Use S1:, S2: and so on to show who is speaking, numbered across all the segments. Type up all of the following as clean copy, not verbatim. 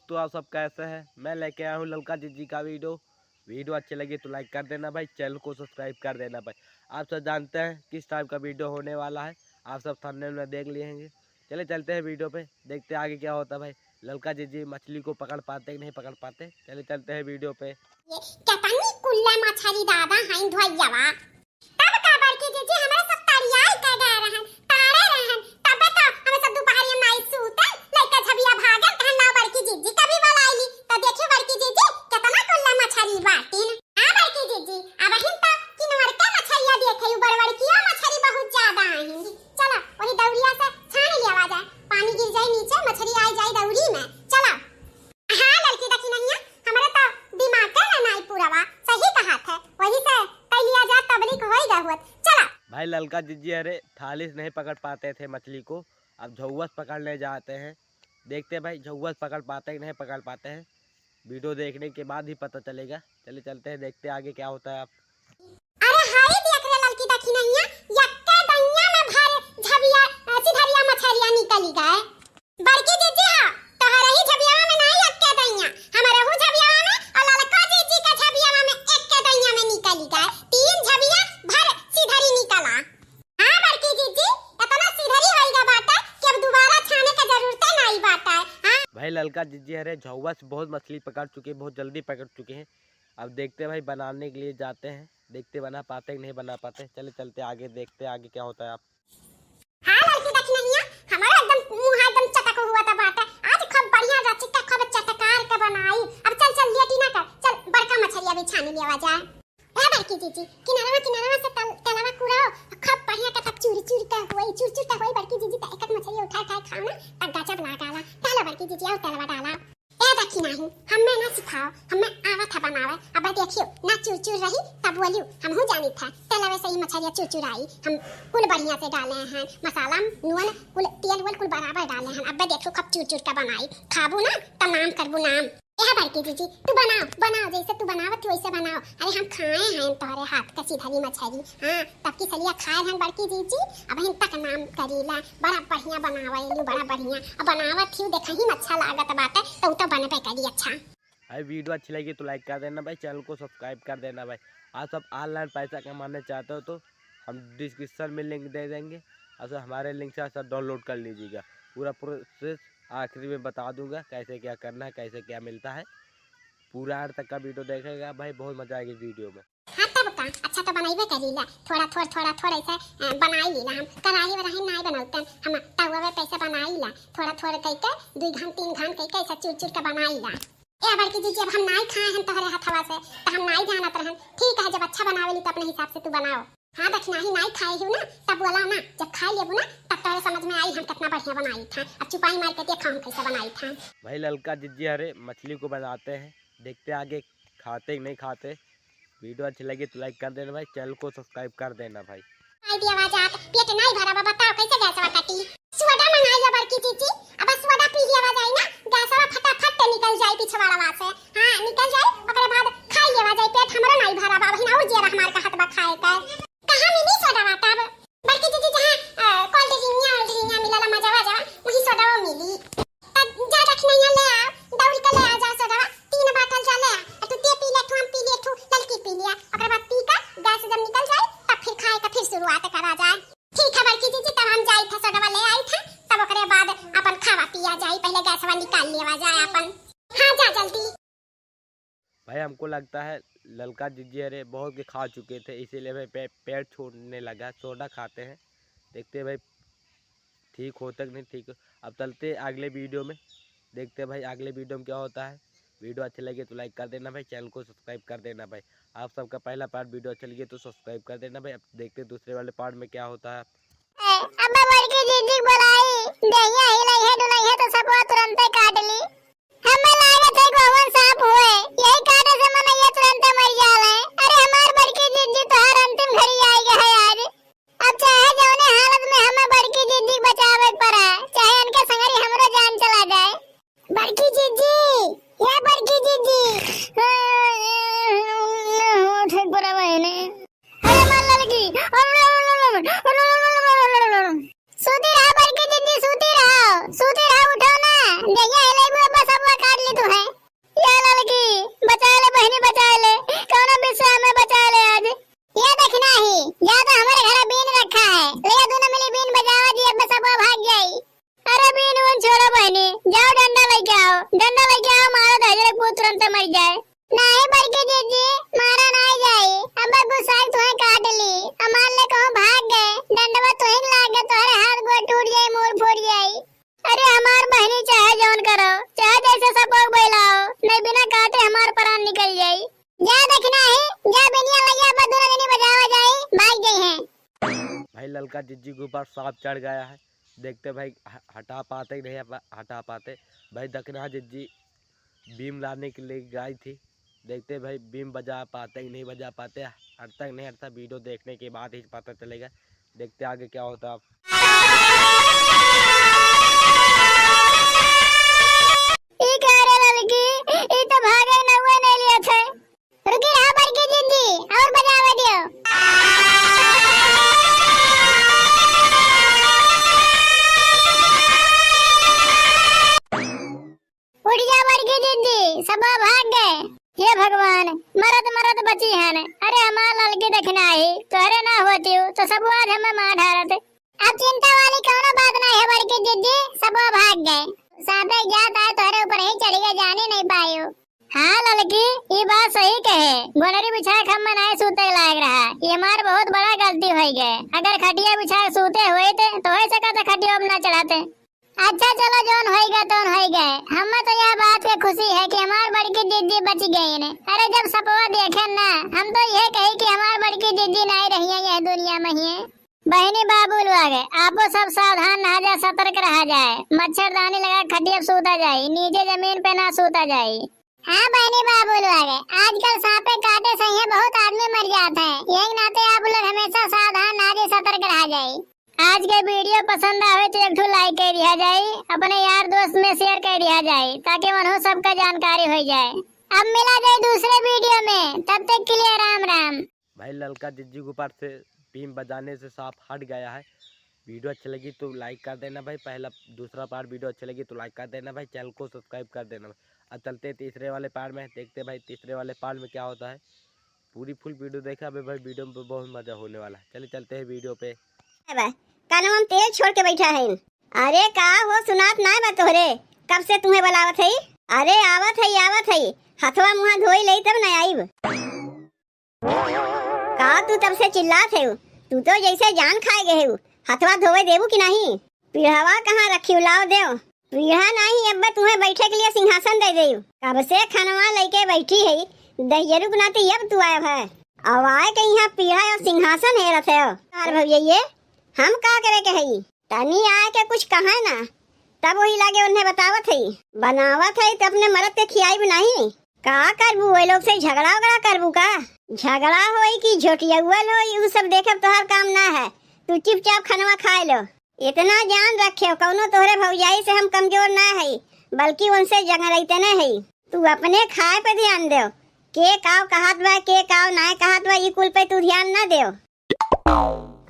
S1: दोस्तों, आप सब कैसे हैं। मैं लेके आया हूँ ललका जिज्जी का वीडियो अच्छी लगी तो लाइक कर देना भाई, चैनल को सब्सक्राइब कर देना भाई। आप सब जानते हैं किस टाइप का वीडियो होने वाला है, आप सब थंबनेल में देख लिए हैं। चले चलते हैं वीडियो पे, देखते हैं आगे क्या होता है भाई। ललका जिज्जी मछली को पकड़ पाते कि नहीं पकड़ पाते, चले चलते हैं वीडियो पे। भाई ललका जिज्जी अरे थाली से नहीं पकड़ पाते थे मछली को, अब झौवा से पकड़ने जाते हैं। देखते हैं भाई झौवा से पकड़ पाते हैं कि नहीं पकड़ पाते हैं, वीडियो देखने के बाद ही पता चलेगा। चले चलते हैं, देखते हैं आगे क्या होता है। आप
S2: अरे हाय देख रे ललकी देखी नहीं है, यक्के दैया में भर झबिया सिधरिया मछरिया निकली गए। बड़की जीजी हां तोहरे ही झबिया में नहीं यक्के दैया, हमारे हु झबिया में और ललका जीजी का झबिया में एक्के दैया में निकली गए। तीन झबिया भर सिधरी निकला। हां बड़की जीजी इतना सिधरी होइगा बाटा कि अब दोबारा छाने का जरूरत नहीं बाटा। हां
S1: भाई ललका जिज्जी अरे झौवा से बहुत मछली पकड़ चुके हैं, बहुत जल्दी पकड़ चुके हैं। अब देखते हैं भाई बनाने के लिए जाते हैं, देखते बना पाते कि नहीं बना पाते। चले चलते आगे, देखते आगे क्या होता है। आप
S2: हां लड़की देखी नहीं है, हमारा एकदम मुंह एकदम चटक हुआ था बाटा। आज खूब बढ़िया रचिका खूब चटकार के बनाई। अब चल चल लेटी ना कर, चल बड़का मछलिया भी छानी लेवा जाए। ए बड़की जीजी किनारा से तलवा कुराओ, खूब बढ़िया का तब चूरी चूरी का होई बड़की जीजी त एक मछली उठा खाओ ना, तब गजब लगाला। डाला बड़की जीजी और तलवा डाला। ए देखी नहीं हमें ना सिखाओ, हमें आवा था बनावे। अब देखियो ना चूर रही तब बोलियो हम हो जानी था तलवे से ही मछलियां चूर आई। हम कुल बढ़िया से डाले हैं मसाला नून कुल तेल वल कुल बराबर डाले हैं। अब देखो कब चूर का बनाई, खाबू ना तमाम करबू नाम। ए बड़की जीजी तू बनाओ जैसे तू बनावत थी वैसे बनाओ। अरे हम खाए हैं तोहरे हाथ का सीधरी मछली। हां तब की सलिया खाए हैं बड़की जीजी, अब हम तक नाम करीला बड़ा बढ़िया बनावेलू, बड़ा बढ़िया अब बनावत थी देखा ही अच्छा लागत बाटे तो बनबे करी। अच्छा
S1: भाई वीडियो अच्छी लगी तो लाइक कर देना भाई, चैनल को सब्सक्राइब कर देना भाई। आप सब ऑनलाइन पैसा कमाना चाहते हो तो हम डिस्क्रिप्शन में लिंक दे देंगे, और हमारे लिंक से सब डाउनलोड कर लीजिएगा। पूरा प्रोसेस आखिरी में बता दूंगा कैसे क्या करना है, कैसे क्या मिलता है। पूरा अंत तक का वीडियो देखेगा भाई, बहुत मजा आएगी वीडियो में।
S2: हां तब का अच्छा तो बनाइबे करीला, थोड़ा ऐसे बनाई लीला। हम कढ़ाई में रही नहीं बनाते, हम तवा में कैसे बनाईला थोड़ा कइके 2 घंटा 3 घंटा कइके ऐसे चूर के बनाईला। ए बड़की जीजी अब हम नहीं खाए हैं तोहरे हाथवा से तो हम नहीं जानत रहन। ठीक है जब अच्छा बनावेली तो अपने हिसाब से तू बनाओ। हां देख नहीं खाए हो ना तब बोला ना, जब खाई लेबू ना तब तोरे समझ में आई हम कितना बढ़िया बनाई था। अब चुपाई मार के देखा हम कैसे बनाई था।
S1: भाई ललका जिज्जी अरे मछली को बनाते हैं, देखते आगे खाते कि नहीं खाते। वीडियो अच्छी लगी तो लाइक कर देना भाई, चैनल को सब्सक्राइब कर देना भाई।
S2: आई दी आवाज आत पेट नहीं भरा बा, बताओ कैसे गैसवा काटी। सोडा मंगाई ला बड़की जीजी, अब सोडा पी लिया जाए ना गैसवा फटाफट निकल जाए पिछवाड़वा से। हां निकल जाए ओकरे बाद खाई लेवा जाए, पेट हमरो नहीं भरा बा बहिन और जेरा हमार का हाथ बा खाए का। कहां मिली सोडा वाता बड़की जीजी जहां कोल्ड ड्रिंक मिलला मजा जा वही सोडा मिली। तब जा रख नहीं ले आ दौड़ के ले आ जा सोडा 3 बोतल जा ले आ, तू ते पी ले तू हम पी ले तू ललकी पी लिया। ओकरे बाद पी का गैस जब निकल जाए तब फिर खाए का फिर शुरुआत करा जाए। ठीक है बड़की जीजी तब हम जाई था सोडा ले आई था, तब ओकरे बाद अपन खावा पिया जाए, पहले गैसवा निकाल लेवा जाए अपन। हां जा जल्दी।
S1: भाई हमको लगता है ललका जिज्जी अरे बहुत के खा चुके थे, इसीलिए भाई पेट छोड़ने लगा। सोडा खाते हैं, देखते हैं भाई ठीक होता कि नहीं ठीक। अब चलते अगले वीडियो में, देखते हैं भाई अगले वीडियो में क्या होता है। वीडियो अच्छी लगी तो लाइक कर देना भाई, चैनल को सब्सक्राइब कर देना भाई। आप सबका पहला पार्ट वीडियो अच्छा लगे तो सब्सक्राइब कर देना भाई। अब देखते हैं दूसरे वाले पार्ट में क्या होता है।
S2: अब बड़की जीजी बोलाई दैया हिलाई है डुलाई है तो सब तुरंत काट ली। हमें लागत है गोवन साफ हुए यही काटे से मन ये तुरंत मर जाला है। अरे हमार बड़की जीजी तो हर अंतिम घड़ी आएगा है आज। अब चाहे जौने हालत में हमें बड़की जीजी बचावे पड़ा, चाहे उनके संगरी हमरो जान चला जाए। बड़की जीजी ये बड़की जीजी उठ पड़ा मैंने। अरे मान लगी सूती रहा बड़की जीजी सूती रहा उठो ना दैया हिलाई भाई क्या मारा था कूद तुरंत मर जाए। नहीं बड़की दीदी मारा नहीं जाई, अब गुस्सा तुम्हें काट ली, हमार ले कहूं भाग गए, डंडवा तुम्हें लाग गए, तोहरे हाथ गोड़ टूट जाई, मुंह फूट जाई। अरे हमार बहनी चाहे जौन करो, चाहे जैसे सब लोग बैलाओ, नहीं बिना काटे हमार प्राण निकल जाई। जा देखना है, जा बेनिया भैया बदुरा बेनी बजावा जाई, भाग गई हैं।
S1: भाई ललका जिज्जी के ऊपर सांप चढ़ गया है। देखते भाई हटा पाते नहीं हटा पाते। भाई दखना जिज्जी बीम लाने के लिए गई थी। देखते भाई बीम बजा पाते कि नहीं बजा पाते, हटता नहीं हटता, वीडियो देखने के बाद ही पता चलेगा। देखते आगे क्या होता है। तो भागे नौवे नहीं लिया था। रुकी रहा बड़की दीदी और बजावे दियो। उठ जा बड़की दीदी, सब भाग गए। हे भगवान, मरद मरद बची है न। अरे हमार लड़की देखना ही तोरे ना होती हो तो सब आज हमें मार ढारत। अब चिंता वाली कोनो बात नहीं है बड़की दीदी, सब भाग गए। साबे जात आए तोरे ऊपर ही चढ़ गए, जाने नहीं पाए हो। हाँ लड़की ये बात सही कहे, गोनरी बिछाए खम्मा नहीं सूते लायक रहा, ये हमार बहुत बड़ा गलती हो गए। अगर खटिया बिछाए सूते हुए थे तो हो सका था खटिया ना चढ़ाते। अच्छा चलो जोन होएगा तोन हो गए। हमें तो यह बात की खुशी है कि हमार बड़की दीदी बच गई ने। अरे जब सपवा देखे ना, हम तो यह कही कि हमार बड़की दीदी नहीं रही है यह दुनिया में ही। बहनी बाबू लोग आपो सब सावधान रहा जाए, सतर्क रहा जाए, मच्छरदानी लगा खटिया सूता जाए, नीचे जमीन पे ना सूता जाए। हाँ बहनी बाबू लोग आजकल सांपे काटे से ही बहुत आदमी मर जाते हैं, यही नाते आप लोग हमेशा सावधान रहा, सतर्क रहा जाए। आज के वीडियो पसंद आवे तो एक लाइक कर दिया जाए, अपने यार दोस्त में शेयर कर दिया जाए ताकि उन्हें सबका जानकारी हो जाए। अब मिला जाए दूसरे वीडियो में, तब तक के लिए राम राम। भाई ललका जिज्जी के ऊपर से बीम बजाने से सांप हट गया है। वीडियो अच्छी लगी तो लाइक कर देना भाई, पहला दूसरा पार्ट वीडियो अच्छी लगी तो लाइक कर देना भाई, चैनल को सब्सक्राइब कर देना। अब चलते तीसरे वाले पार्ट में, देखते भाई तीसरे वाले पार्ट में क्या होता है। पूरी फुल वीडियो देखा भाई, वीडियो में बहुत मजा होने वाला है। चलिए चलते हैं वीडियो पे।
S2: कानों में तेल छोड़ के बैठा है। अरे का हो सुनात ना बा तोहरे, कब से तुम्हें बुलावत है। अरे आवत है, हथवा मुँह धोई लई तब न आईब। का तू तब से चिल्लात है, तू तो जैसे जान खाए गए हो। हथवा धोवे देबू कि नहीं? पीढ़ावा कहाँ रखी लाओ देव। पीढ़ा नहीं अब तुम्हें बैठे के लिए सिंहासन दे देव। कब से खनवा लेके बैठी है, दहियरू बनाती अब तू आया है। अब आए के यहाँ पीढ़ा और सिंहासन है रथे हो। भैया हम का करे के हई, तनी आए के कुछ कहा ना, तब वही लागे उन्हें बतावत है, बनावत है तो अपने मरद के खियाई भी नहीं। का करबू वो लोग से झगड़ा वगड़ा करबू का? झगड़ा होई कि झोटियाउल होई उ सब देखे तोहर काम ना है। तू चुपचाप खनवा खाए लो। इतना जान रखे कौनो तोहरे भौजाई से हम कमजोर ना है, बल्कि उनसे जंगरैते न है। तू अपने खाए पे ध्यान दो, के काव कहत बा के काव ना कहत बा, ई कुल पे तू ध्यान ना दो।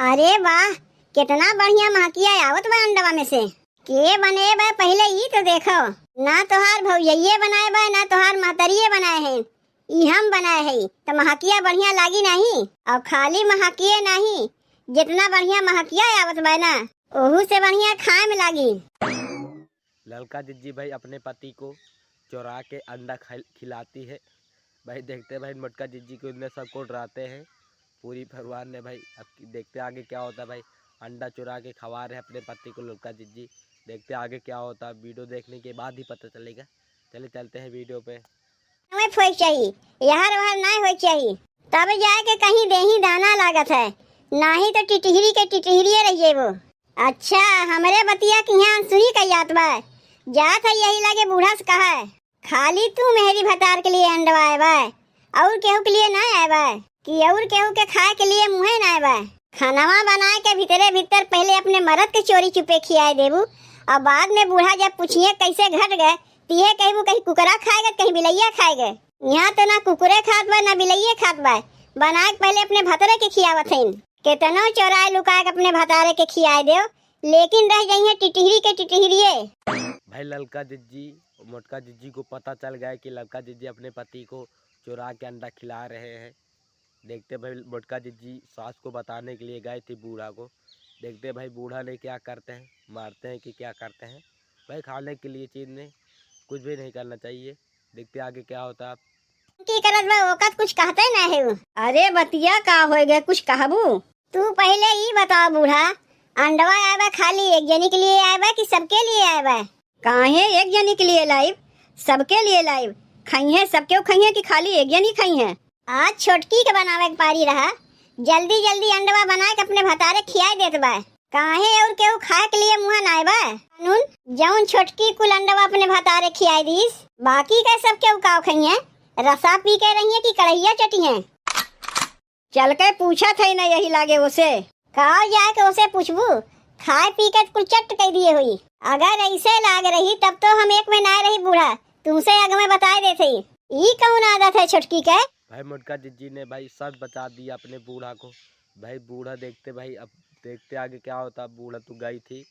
S2: अरे वाह कितना बढ़िया महकिया आवत बा अंडवा में से। के बने बा पहले ई तो देखो, ना तोहार भौजाइये बनाए बा ना तोहार महतरिये बनाए हैं, ई हम बनाए है। तो महकिया बढ़िया लागी नहीं। और खाली महकिये नहीं, जितना बढ़िया महकिया आवत बा ना ओहू से बढ़िया खाए में लागी।
S1: ललका जिज्जी भाई अपने पति को चुरा के अंडा खिलाती है भाई। देखते भाई मोटका जिज्जी को इतने सबको डराते हैं पूरी परिवार ने भाई। अब देखते आगे क्या होता है भाई। अंडा चुरा के खवा रहे अपने पति को ललका जिज्जी। देखते आगे क्या होता है, वीडियो देखने के बाद ही पता चलेगा। चले चलते हैं वीडियो पे।
S2: हमें चाहिए यार वहाँ नहीं हो चाहिए, तब जाके कहीं देही दाना लागत है, नहीं तो टिटहरी के टिटहरिये रहिए वो। अच्छा हमारे बतिया की यहाँ सुनी का याद बा, जात है यही लगे बूढ़ा से कहा है, खाली तू मेहरी भतार के लिए अंडवा आए बा, और केहू के लिए ना आए बा, कि और केहू के खाए के लिए मुँहे ना आए बा। खानावा बनाए के भीतरे भीतर पहले अपने मरद के चोरी छुपे खियाए देबू, और बाद में बूढ़ा जब पूछिए कैसे घट गए, तिहे कहबू कहीं कुकरा खाएगा कहीं बिलैया खाएगा। यहाँ तो ना कुकुरे खात बा ना बिलैये खात बा, बना के पहले अपने भतरे के खियावत है। केतनो चोराए लुकाए अपने भतारे के खियाए दो, लेकिन रह जाइए टिटहरी के टिटहरिये।
S1: भाई ललका जिज्जी मोटका जिज्जी को पता चल गया कि ललका जिज्जी अपने पति को चुरा के अंडा खिला रहे हैं। देखते भाई मोटका जिज्जी सास को बताने के लिए गए थे बूढ़ा को। देखते भाई बूढ़ा ने क्या करते हैं, मारते हैं कि क्या करते हैं भाई। खाने के लिए चीज़ ने कुछ भी नहीं करना चाहिए। देखते आगे क्या होता है। आप
S2: की करत बा ओकत कुछ कहते ना है उ। अरे बतिया का होए गए कुछ कहबू। तू पहले ई बता बूढ़ा, अंडवा आए बा खाली एक जनी के लिए आए बा कि सबके लिए आए बा? काहे एक जनी के लिए लाइव, सबके लिए लाइव। खाइए सबके खाइए कि खाली एक जनी खाइए? आज छोटकी के बनावे के पारी रहा, जल्दी जल्दी अंडवा बना के अपने भतारे खियाई देत बा। काहे और केहू खाए के लिए मुँह ना आए बा? कानून जौन छोटकी कुल अंडवा अपने भतारे खियाई दीस, बाकी का सब केहू काव खाइए? रसा पी के रही है कि कढ़ैया चटी है? चल के पूछा थे ना यही लागे उसे। कहा जाए के उसे पूछबू, खाए पी के कुल चट कह दिए हुई। अगर ऐसे लाग रही तब तो हम एक में ना रही बूढ़ा, तुमसे अग में बता देते। ई कौन आदत है छोटकी के?
S1: भाई मोटका जिज्जी ने भाई सच बता दिया अपने बूढ़ा को। भाई बूढ़ा देखते भाई, अब देखते आगे क्या होता। बूढ़ा तो गई थी,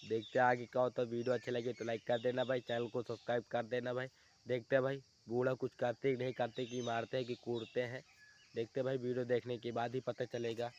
S1: देखते आगे क्या होता। वीडियो अच्छे लगे तो लाइक कर देना भाई, चैनल को सब्सक्राइब कर देना भाई। देखते हैं भाई बूढ़ा कुछ करते कि नहीं करते, कि मारते हैं कि कूटते हैं। देखते भाई वीडियो देखने के बाद ही पता चलेगा।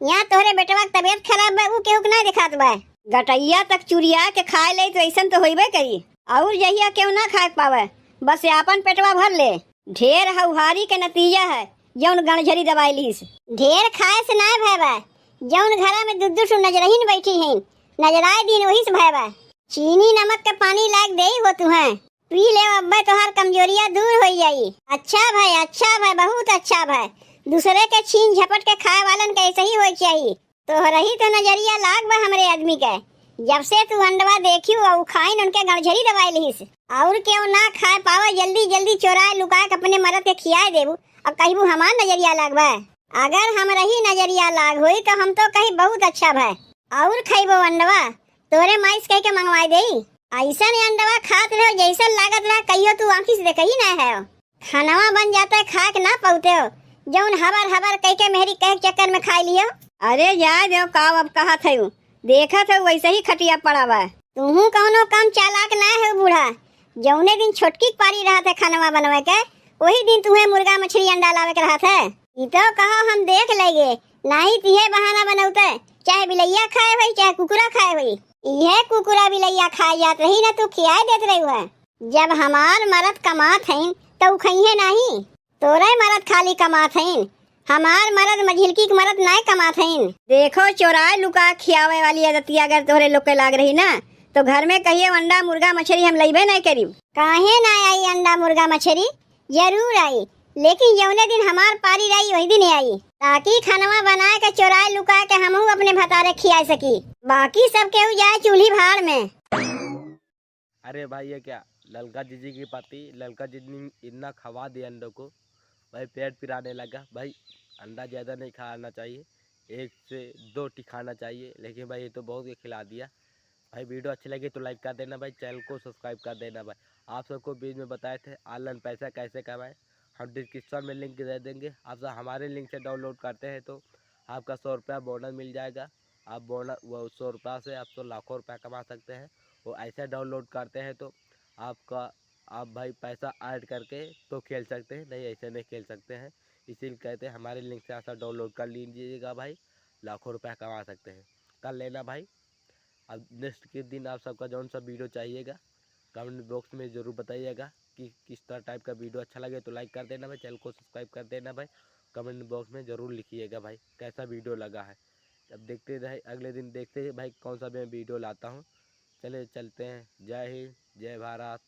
S2: यहाँ तोहरे बेटवा की तबीयत खराब बा, ऊ केहू के ना दिखात बा। गटैया तक चुरिया के खाए ले तो ऐसन तो होइबे करी। और जहिया केहू ना खाए पावे, बस आपन पेटवा भर ले। ढेर हौहारी के नतीजा है जौन गणझरी दवाई लीस। ढेर खाए से ना भय बा, जौन घरा में दुद्दू सु नजरहीन बैठी हैं, नजराए दिन वही से भय बा। चीनी नमक के पानी लाग दे हो तुहे, पी ले अब्बे तोहार कमजोरिया दूर हो जाई। अच्छा भाई बहुत अच्छा भाई। दूसरे के छीन झपट के खाए वालन के ऐसे ही हो चाहिए। तो रही तो नजरिया लाग बा हमरे आदमी के। जब से तू अंडवा देखियो और खाइन उनके गणझरी दवाई लीस, और क्यों ना खाए पावा जल्दी जल्दी चोराए लुका के अपने मरद के खियाए देबू और कहबू हमार नजरिया लाग बा। अगर हम रही नजरिया लाग हुई तो हम तो कही बहुत अच्छा भाई। और खाइबो अंडवा तोरे माइस कह के मंगवाई देई। ऐसा नहीं अंडवा खात रहो जैसा लागत रहा कहियो तू आंखी से देखी ना है। खानवा बन जाता है खा के ना पौते हो, जौन हबर हबर कह के मेहरी कह के चक्कर में खाई लियो। अरे जा दो काव अब कहा थे देखा था वैसे ही खटिया पड़ा बा। तुहू कौनो काम चालाक ना है बूढ़ा। जौने दिन छोटकी पारी रहा था खानवा बनवे के, वही दिन तुम्हें मुर्गा मछली अंडा लावे के रहा था। ई तो कहो हम देख लेंगे, नहीं तिहे बहाना बनौते। चाहे बिलैया खाए हुई चाहे कुकुरा खाए हुई, यह कुकुरा बिलैया खाए जात रही ना तू खियाए देत रही है। जब हमार मरद कमात हैं तो खइहे नहीं, तोरे मरद खाली कमात हैं। हमार मरद मझिलकी के मरद नहीं कमात हैं। देखो चोराए लुका खियावे वाली आदतिया अगर तोहरे लोग के लाग रही ना तो घर में कहिए अंडा मुर्गा मछली हम लइबे नहीं करी। काहे ना आई अंडा मुर्गा मछली? जरूर आई, लेकिन जौने दिन हमार पारी रही वही दिन आई, ताकि खानवा बनाए के चोराए लुका के हमहू अपने भतारे खिया सकी। बाकी सब केहू जाए चूल्ही भाड़ में।
S1: अरे भाई ये क्या ललका जीजी की पति ललका जीजी इतना खवा दिया अंडों को, भाई पेट पिराने लगा। भाई अंडा ज़्यादा नहीं खाना चाहिए, 1 से 2 टी खाना चाहिए, लेकिन भाई ये तो बहुत ही खिला दिया। भाई वीडियो अच्छी लगी तो लाइक कर देना भाई, चैनल को सब्सक्राइब कर देना भाई। आप सबको बीच में बताए थे ऑनलाइन पैसा कैसे कमाएं, हम डिस्क्रिप्शन में लिंक दे देंगे। आप सब हमारे लिंक से डाउनलोड करते हैं तो आपका 100 रुपया बोनस मिल जाएगा। आप बोनस वो 100 रुपया से आप तो लाखों रुपया कमा सकते हैं। वो ऐसे डाउनलोड करते हैं तो आप भाई पैसा ऐड करके तो खेल सकते हैं, नहीं ऐसे नहीं खेल सकते हैं। इसीलिए कहते हैं हमारे लिंक से ऐसा डाउनलोड कर लीजिएगा भाई, लाखों रुपया कमा सकते हैं। कर लेना भाई। अब नेक्स्ट के दिन आप सबका जौन सा वीडियो चाहिएगा कमेंट बॉक्स में ज़रूर बताइएगा कि किस तरह टाइप का वीडियो अच्छा लगे तो लाइक कर देना भाई, चैनल को सब्सक्राइब कर देना भाई। कमेंट बॉक्स में ज़रूर लिखिएगा भाई कैसा वीडियो लगा है। अब देखते रहे अगले दिन देखते हैं भाई कौन सा मैं वीडियो लाता हूँ। चले चलते हैं। जय हिंद, जय भारत।